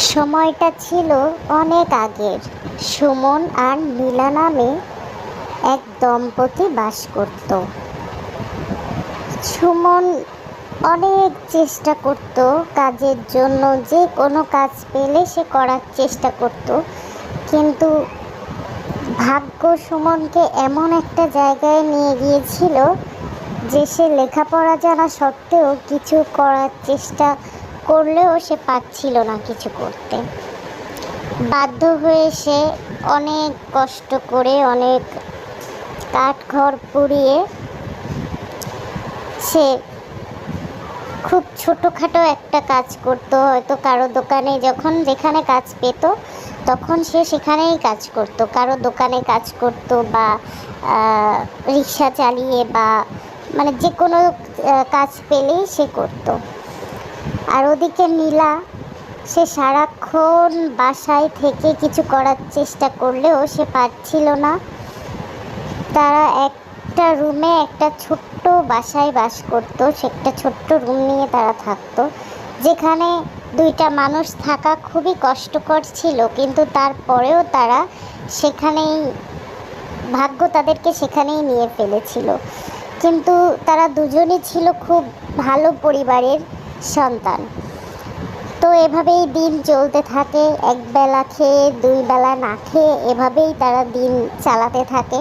সময়টা ছিল অনেক আগের। সুমন আর নীলা নামে এক দম্পতি বাস করত। সুমন অনেক চেষ্টা করত কাজের জন্য, যে কোনো কাজ পেলে সে করার চেষ্টা করত, কিন্তু ভাগ্য সুমনকে এমন একটা জায়গায় নিয়ে গিয়েছিল যে সে লেখাপড়া জানা সত্ত্বেও কিছু করার চেষ্টা করলেও সে পারছিল না কিছু করতে। বাধ্য হয়ে সে অনেক কষ্ট করে, অনেক কাঠখড় পুড়িয়ে সে খুব ছোটোখাটো একটা কাজ করতো। হয়তো কারো দোকানে যখন যেখানে কাজ পেত তখন সে সেখানেই কাজ করতো, কারো দোকানে কাজ করতো বা রিক্সা চালিয়ে বা মানে যে কোনো কাজ পেলেই সে করতো। আর ওদিকে নীলা, সে সারাক্ষণ বাসায় থেকে কিছু করার চেষ্টা করলেও সে পারছিল না। তারা একটা রুমে, একটা ছোট্ট বাসায় বাস করতো। সে একটা ছোট্ট রুম নিয়ে তারা থাকতো, যেখানে দুইটা মানুষ থাকা খুবই কষ্টকর ছিল, কিন্তু তারপরেও তারা সেখানেই, ভাগ্য তাদেরকে সেখানেই নিয়ে ফেলেছিল। কিন্তু তারা দুজনই ছিল খুব ভালো পরিবারের সন্তান। তো এভাবেই দিন চলতে থাকে, একবেলা খেয়ে দুই বেলা না খেয়ে এভাবেই তারা দিন চালাতে থাকে।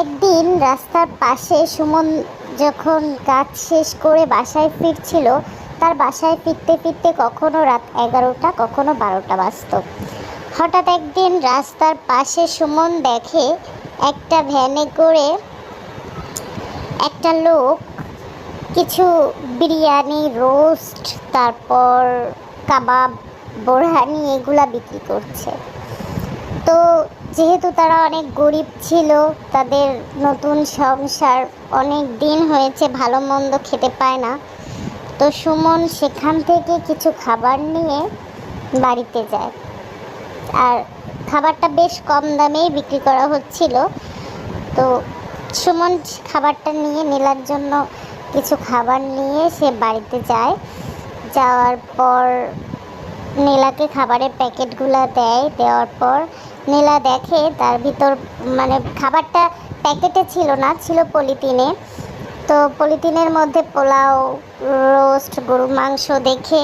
একদিন রাস্তার পাশে সুমন যখন কাজ শেষ করে বাসায় ফিরছিল, তার বাসায় ফিরতে ফিরতে কখনো রাত 11টা, কখনো 12টা বাজত। হঠাৎ একদিন রাস্তার পাশে সুমন দেখে একটা ভ্যানে করে একটা লোক কিছু বিরিয়ানি, রোস্ট, তারপর কাবাব, বোরহানি এগুলা বিক্রি করছে। তো যেহেতু তারা অনেক গরিব ছিল, তাদের নতুন সংসার, অনেক দিন হয়েছে ভালো মন্দ খেতে পায় না, তো সুমন সেখান থেকে কিছু খাবার নিয়ে বাড়িতে যায়। আর খাবারটা বেশ কম দামেই বিক্রি করা হচ্ছিল। তো সুমন খাবারটা নিয়ে, নীলার জন্য কিছু খাবার নিয়ে সে বাড়িতে যায়। যাওয়ার পর নীলাকে খাবারের প্যাকেটগুলো দেয়। দেওয়ার পর নীলা দেখে তার ভিতর, মানে খাবারটা প্যাকেটে ছিল না, ছিল পলিথিনে। তো পলিথিনের মধ্যে পোলাও, রোস্ট, গরুর মাংস দেখে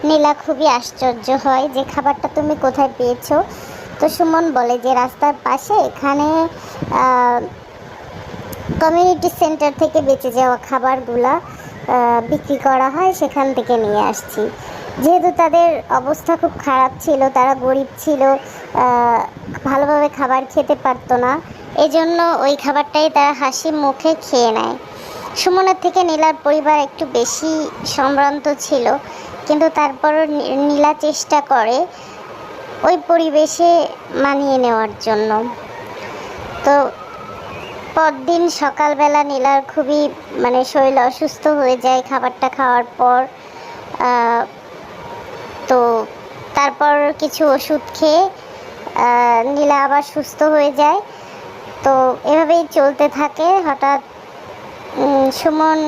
নীলা খুবই আশ্চর্য হয় যে খাবারটা তুমি কোথায় পেয়েছো। তো সুমন বলে যে রাস্তার পাশে এখানে কমিউনিটি সেন্টার থেকে বেঁচে যাওয়া খাবারগুলা বিক্রি করা হয়, সেখান থেকে নিয়ে আসছি। যেহেতু তাদের অবস্থা খুব খারাপ ছিল, তারা গরিব ছিল, ভালোভাবে খাবার খেতে পারতো না, এজন্য ওই খাবারটাই তারা হাসি মুখে খেয়ে নেয়। সুমনের থেকে নীলার পরিবার একটু বেশি সম্ভ্রান্ত ছিল, কিন্তু তারপরও নীলা চেষ্টা করে ওই পরিবেশে মানিয়ে নেওয়ার জন্য। তো পরদিন সকালবেলা নীলার খুবই শরীর অসুস্থ হয়ে যায় খাবারটা খাওয়ার পর। তো তারপর কিছু ওষুধ খেয়ে নীলা আবার সুস্থ হয়ে যায়। তো এভাবেই চলতে থাকে। হঠাৎ সুমন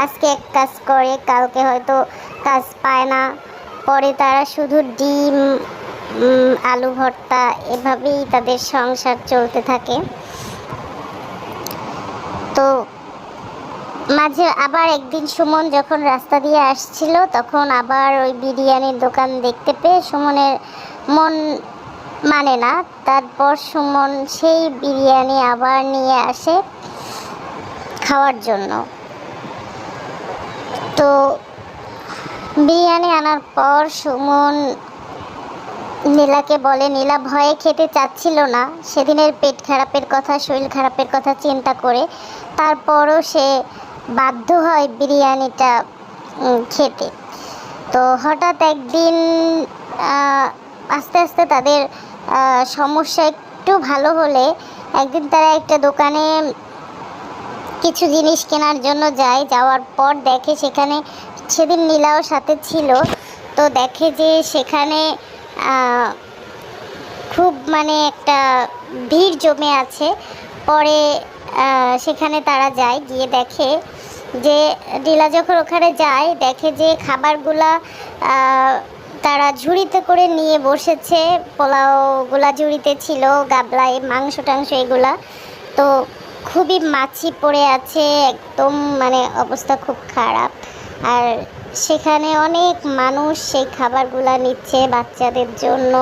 আজকে এক কাজ করে, কালকে হয়তো কাজ পায় না, পরে তারা শুধু ডিম, আলু ভর্তা, এভাবেই তাদের সংসার চলতে থাকে। তো মাঝে আবার একদিন সুমন যখন রাস্তা দিয়ে আসছিল, তখন আবার ওই বিরিয়ানির দোকান দেখতে পেয়ে সুমনের মন মানে না। তারপর সুমন সেই বিরিয়ানি আবার নিয়ে আসে খাওয়ার জন্য। তো বিরিয়ানি আনার পর সুমন নীলাকে বলে, নীলা ভয়ে খেতে চাচ্ছিল না, সেদিনের পেট খারাপের কথা, শরীর খারাপের কথা চিন্তা করে। তারপরও সে বাধ্য হয় বিরিয়ানিটা খেতে। তো হঠাৎ একদিন আস্তে আস্তে তাদের সমস্যা একটু ভালো হলে একদিন তারা একটা দোকানে কিছু জিনিস কেনার জন্য যায়। যাওয়ার পর দেখে সেখানে, সেদিন নীলাও সাথে ছিল, তো দেখে যে সেখানে খুব একটা ভিড় জমে আছে। পরে সেখানে তারা যায়, গিয়ে দেখে যে নীলা যখন ওখানে যায় দেখে যে খাবারগুলা তারা ঝুড়িতে করে নিয়ে বসেছে, পোলাওগুলা ঝুড়িতে ছিল, গাবলায় মাংস টাংস এগুলা, তো খুবই মাছি পড়ে আছে একদম, মানে অবস্থা খুব খারাপ। আর সেখানে অনেক মানুষ সেই খাবারগুলা নিচ্ছে বাচ্চাদের জন্য,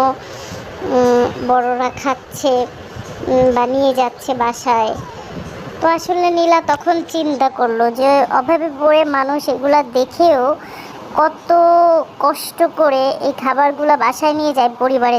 বড়রা খাচ্ছে বা নিয়ে যাচ্ছে বাসায়। তো আসলে নীলা তখন চিন্তা করলো যে অভাবে পড়ে মানুষ এগুলা দেখেও কত কষ্ট করে এই খাবারগুলা বাসায় নিয়ে যায় পরিবারে।